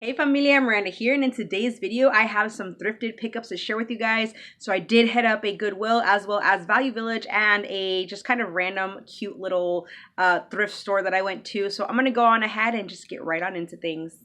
Hey familia, Miranda here, and in today's video I have some thrifted pickups to share with you guys. So I did head up a Goodwill as well as Value Village and a just kind of random cute little thrift store that I went to. So I'm going to go on ahead and just get right on into things.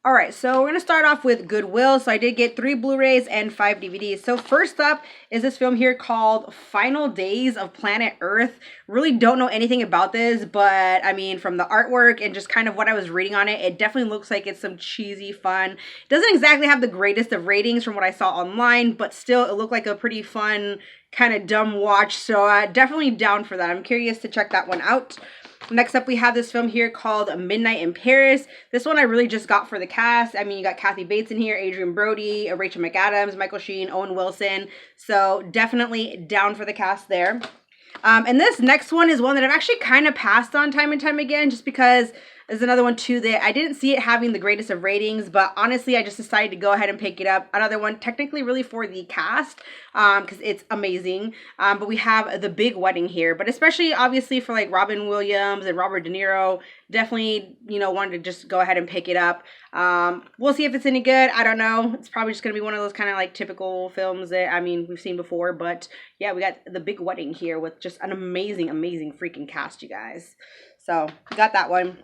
All right, so we're going to start off with Goodwill. So I did get 3 Blu-rays and 5 DVDs. So first up is this film here called Final Days of Planet Earth. Really don't know anything about this, but I mean, from the artwork and just kind of what I was reading on it, it definitely looks like it's some cheesy fun. It doesn't exactly have the greatest of ratings from what I saw online, but still it looked like a pretty fun, kind of dumb watch. So definitely down for that. I'm curious to check that one out. Next up, we have this film here called Midnight in Paris. This one I really just got for the cast. I mean, you got Kathy Bates in here, Adrian Brody, Rachel McAdams, Michael Sheen, Owen Wilson. So definitely down for the cast there. And this next one is one that I've actually kind of passed on time and time again, just because there's another one too that I didn't see it having the greatest of ratings, but honestly, I just decided to go ahead and pick it up. Another one technically really for the cast, because it's amazing. But we have The Big Wedding here, but especially obviously for like Robin Williams and Robert De Niro, definitely, you know, wanted to just go ahead and pick it up. We'll see if it's any good. I don't know. It's probably just going to be one of those kind of like typical films that, I mean, we've seen before, but yeah, we got The Big Wedding here with just an amazing, amazing freaking cast, you guys. So got that one.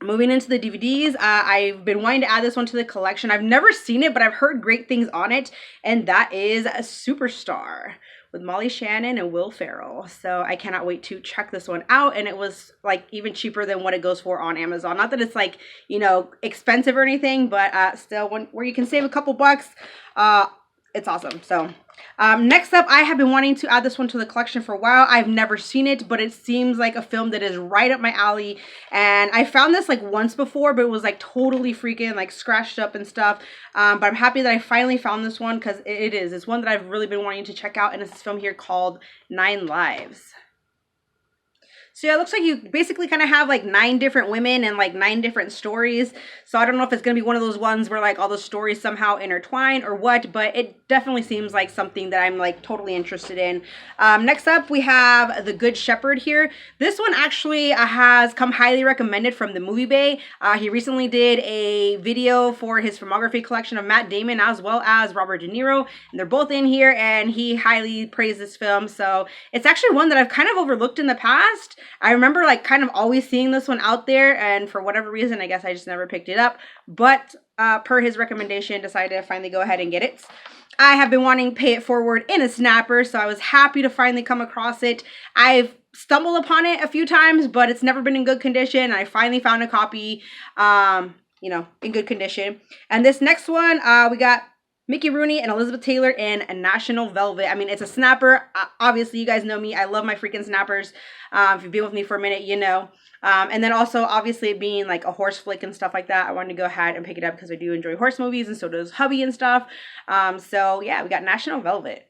Moving into the DVDs, I've been wanting to add this one to the collection. I've never seen it, but I've heard great things on it, and that is a Superstar with Molly Shannon and Will Ferrell. So I cannot wait to check this one out, and it was like even cheaper than what it goes for on Amazon. Not that it's like, you know, expensive or anything, but still one where you can save a couple bucks. It's awesome. So next up, I have been wanting to add this one to the collection for a while. I've never seen it, but it seems like a film that is right up my alley. And I found this like once before, but it was like totally freaking like scratched up and stuff. But I'm happy that I finally found this one because it's one that I've really been wanting to check out. And it's this film here called 9 Lives. So yeah, it looks like you basically kind of have like 9 different women and like 9 different stories. So I don't know if it's going to be one of those ones where like all the stories somehow intertwine or what, but it definitely seems like something that I'm like totally interested in. Next up, we have The Good Shepherd here. This one actually has come highly recommended from the Movie Bay. He recently did a video for his filmography collection of Matt Damon as well as Robert De Niro. And they're both in here and he highly praised this film. So it's actually one that I've kind of overlooked in the past. I remember like kind of always seeing this one out there, and for whatever reason, I guess I just never picked it up. But per his recommendation, decided to finally go ahead and get it. I have been wanting Pay It Forward in a snapper, so I was happy to finally come across it. I've stumbled upon it a few times, but it's never been in good condition. I finally found a copy, you know, in good condition. And this next one, we got Mickey Rooney and Elizabeth Taylor in A National Velvet. I mean, it's a snapper. Obviously, you guys know me. I love my freaking snappers. If you've been with me for a minute, you know. And then also, obviously, being like a horse flick and stuff like that, I wanted to go ahead and pick it up because I do enjoy horse movies, and so does hubby and stuff. So yeah, we got National Velvet.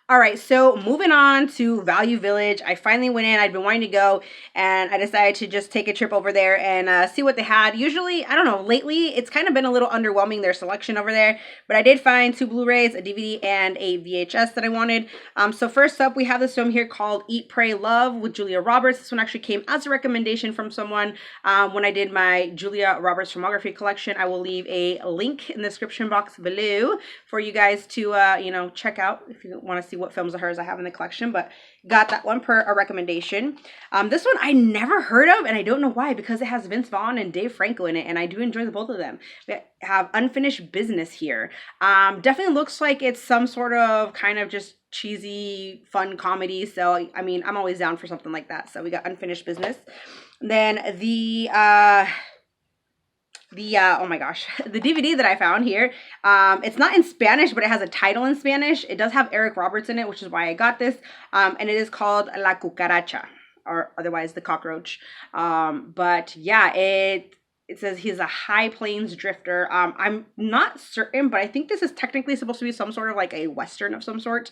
All right, so moving on to Value Village. I finally went in. I'd been wanting to go, and I decided to just take a trip over there and see what they had. Usually, I don't know, lately, it's kind of been a little underwhelming, their selection over there. But I did find 2 Blu-rays, a DVD, and a VHS that I wanted. So first up, we have this film here called Eat, Pray, Love with Julia Roberts. This one actually came as a recommendation from someone when I did my Julia Roberts filmography collection. I will leave a link in the description box below for you guys to, you know, check out if you want to see what films of hers I have in the collection, but got that one per a recommendation. This one I never heard of, and I don't know why, because it has Vince Vaughn and Dave Franco in it, and I do enjoy the both of them. We have Unfinished Business here. Definitely looks like it's some sort of kind of just cheesy, fun comedy, so I mean, I'm always down for something like that. So we got Unfinished Business. Then the oh my gosh, the DVD that I found here, it's not in Spanish, but it has a title in Spanish. It does have Eric Roberts in it, which is why I got this, and it is called La Cucaracha, or otherwise The Cockroach. But yeah, it says he's a high plains drifter. I'm not certain, but I think this is technically supposed to be some sort of like a Western of some sort.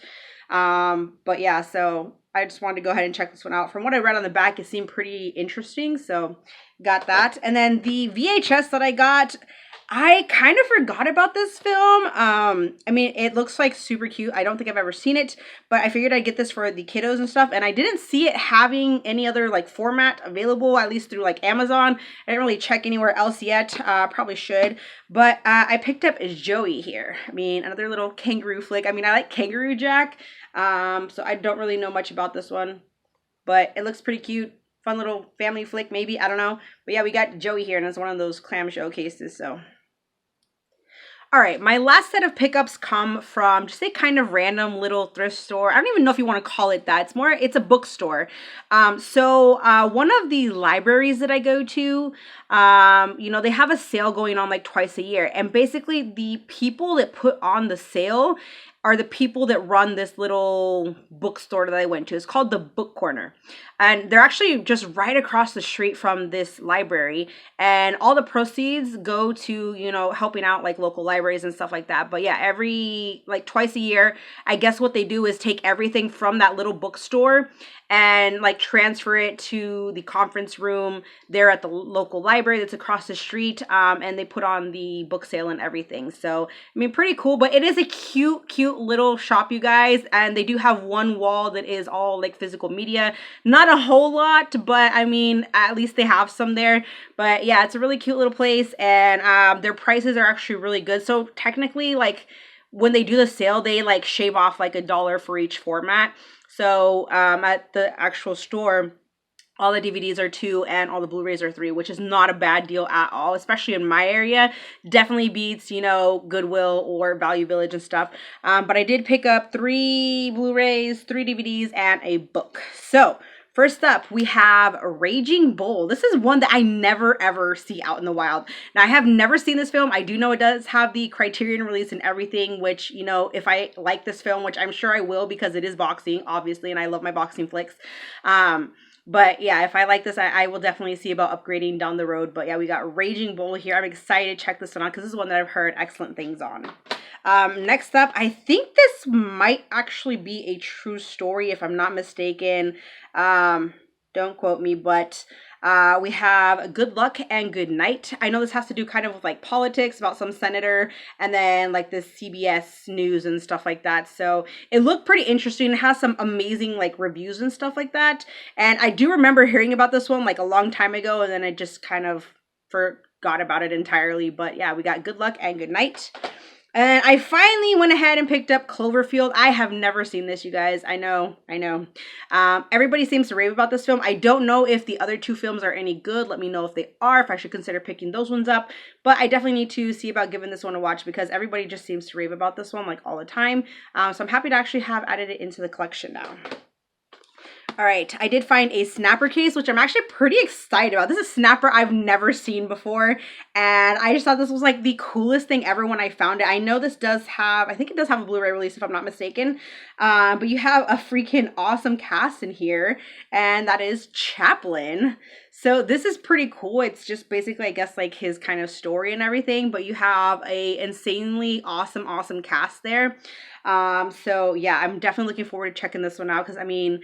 But yeah, so I just wanted to go ahead and check this one out. From what I read on the back, it seemed pretty interesting, so got that. And then the VHS that I got, I kind of forgot about this film. I mean, it looks like super cute. I don't think I've ever seen it, but I figured I'd get this for the kiddos and stuff. And I didn't see it having any other like format available, at least through like Amazon. I didn't really check anywhere else yet. Probably should. But I picked up Joey here. I mean, another little kangaroo flick. I mean, I like Kangaroo Jack. So I don't really know much about this one, but it looks pretty cute. Fun little family flick, maybe. I don't know. But yeah, we got Joey here, and it's one of those clamshell cases, so. All right, my last set of pickups come from just a kind of random little thrift store. I don't even know if you want to call it that. It's a bookstore. One of the libraries that I go to, they have a sale going on like twice a year. And basically the people that put on the sale are the people that run this little bookstore that I went to. It's called the Book Corner. And they're actually just right across the street from this library. And all the proceeds go to, helping out like local libraries and stuff like that. But yeah, twice a year, I guess what they do is take everything from that little bookstore and like transfer it to the conference room there at the local library that's across the street. And they put on the book sale and everything. So, I mean, pretty cool, but it is a cute little shop, you guys. And they do have one wall that is all like physical media. Not a whole lot, but I mean, at least they have some there. But yeah, it's a really cute little place, and their prices are actually really good. So technically, like when they do the sale, they like shave off like $1 for each format. So at the actual store, all the DVDs are 2 and all the Blu-rays are 3, which is not a bad deal at all, especially in my area. Definitely beats, Goodwill or Value Village and stuff. But I did pick up 3 Blu-rays, 3 DVDs, and a book. So first up, we have Raging Bull. This is one that I never ever see out in the wild. Now, I have never seen this film. I do know it does have the Criterion release and everything, which, if I like this film, which I'm sure I will because it is boxing, obviously, and I love my boxing flicks. But yeah, if I like this, I will definitely see about upgrading down the road. But yeah, we got Raging Bull here. I'm excited to check this one out because this is one that I've heard excellent things on. Next up, I think this might actually be a true story if I'm not mistaken. Don't quote me, but we have Good Luck and Good Night. I know this has to do kind of with like politics about some senator and then like this CBS News and stuff like that. So it looked pretty interesting. It has some amazing like reviews and stuff like that. And I do remember hearing about this one like a long time ago, and then I just kind of forgot about it entirely. But yeah, we got Good Luck and Good Night. And I finally went ahead and picked up Cloverfield. I have never seen this, you guys. I know. Everybody seems to rave about this film. I don't know if the other 2 films are any good. Let me know if they are, if I should consider picking those ones up. But I definitely need to see about giving this one a watch because everybody just seems to rave about this one like all the time. So I'm happy to actually have added it into the collection now. All right, I did find a snapper case, which I'm actually pretty excited about. This is a snapper I've never seen before, and I just thought this was like the coolest thing ever when I found it. I know this does have, I think it does have a Blu-ray release if I'm not mistaken, but you have a freaking awesome cast in here, and that is Chaplin. So this is pretty cool. It's just basically, I guess, like his kind of story and everything, but you have a insanely awesome cast there. So yeah, I'm definitely looking forward to checking this one out because, I mean,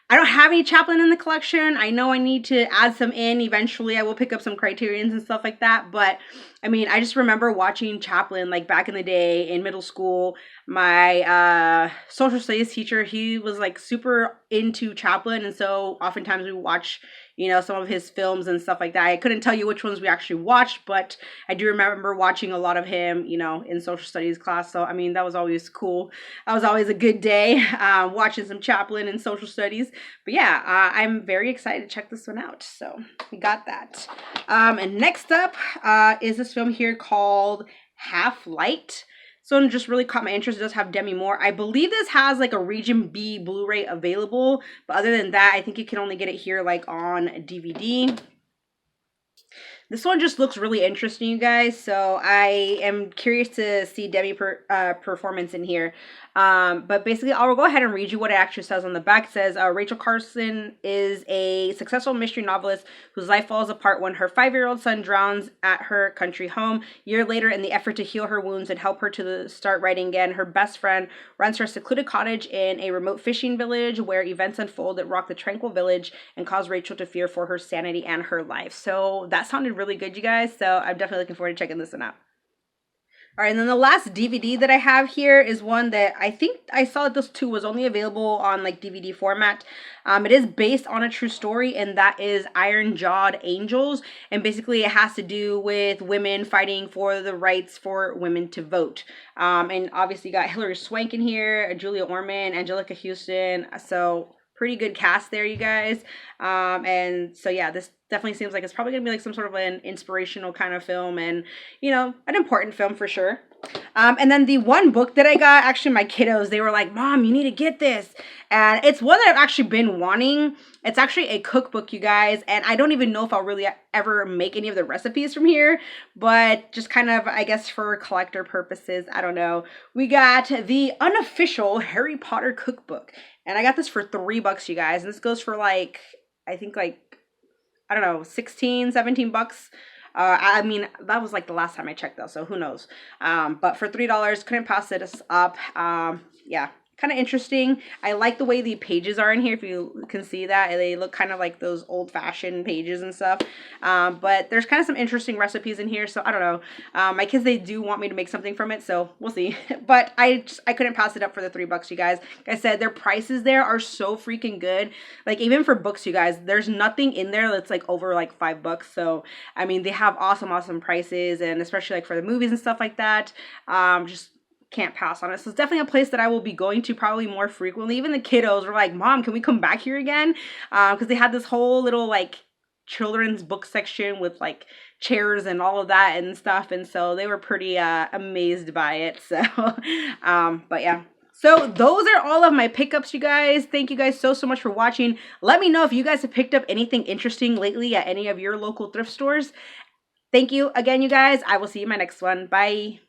I don't have any Chaplin in the collection. I know I need to add some in. Eventually, I will pick up some Criterions and stuff like that. But, I mean, I just remember watching Chaplin, like, back in the day in middle school. My social studies teacher, he was, like, super into Chaplin. And so, oftentimes, we watch, some of his films and stuff like that. I couldn't tell you which ones we actually watched, but I do remember watching a lot of him, in social studies class. So, I mean, that was always cool. That was always a good day, watching some Chaplin in social studies. But yeah, I'm very excited to check this one out. So we got that. And next up is this film here called Half Light. This one just really caught my interest. It does have Demi Moore. I believe this has like a Region B Blu-ray available. But other than that, I think you can only get it here like on DVD. This one just looks really interesting, you guys. So I am curious to see Demi performance in here. But basically, I'll go ahead and read you what it actually says on the back. It says, Rachel Carson is a successful mystery novelist whose life falls apart when her 5-year-old son drowns at her country home. A year later, in the effort to heal her wounds and help her to start writing again, her best friend runs her secluded cottage in a remote fishing village where events unfold that rock the tranquil village and cause Rachel to fear for her sanity and her life. So that sounded really good, you guys. So I'm definitely looking forward to checking this one out. All right, and then the last DVD that I have here is one that I think I saw that this too was only available on like DVD format. It is based on a true story, and that is Iron Jawed Angels. And basically, it has to do with women fighting for the rights for women to vote. And obviously, you got Hilary Swank in here, Julia Ormond, Angelica Houston. So pretty good cast there, you guys. And so yeah, this definitely seems like it's probably gonna be like some sort of an inspirational kind of film, and you know, an important film for sure. And then the one book that I got, actually my kiddos, they were like, Mom, you need to get this. And it's one that I've actually been wanting. It's actually a cookbook, you guys, and I don't even know if I'll really ever make any of the recipes from here, but just kind of, I guess, for collector purposes, I don't know. We got the unofficial Harry Potter cookbook, and I got this for $3, you guys, and this goes for like, I think like, I don't know, 16, 17 bucks. I mean, that was like the last time I checked though, so who knows. But for $3, couldn't pass it up. Yeah, kind of interesting. I like the way the pages are in here, if you can see that. They look kind of like those old-fashioned pages and stuff. But there's kind of some interesting recipes in here, so I don't know. My kids, they do want me to make something from it, so we'll see. But I couldn't pass it up for the $3, you guys. Like I said, their prices there are so freaking good. Like, even for books, you guys, there's nothing in there that's like over like $5. So I mean, they have awesome prices, and especially like for the movies and stuff like that. Just can't pass on it. So it's definitely a place that I will be going to probably more frequently. Even the kiddos were like, Mom, can we come back here again? Because they had this whole little like children's book section with like chairs and all of that and stuff, and so they were pretty amazed by it. So but yeah, so those are all of my pickups, you guys. Thank you guys so much for watching. Let me know if you guys have picked up anything interesting lately at any of your local thrift stores. Thank you again, you guys. I will see you in my next one. Bye.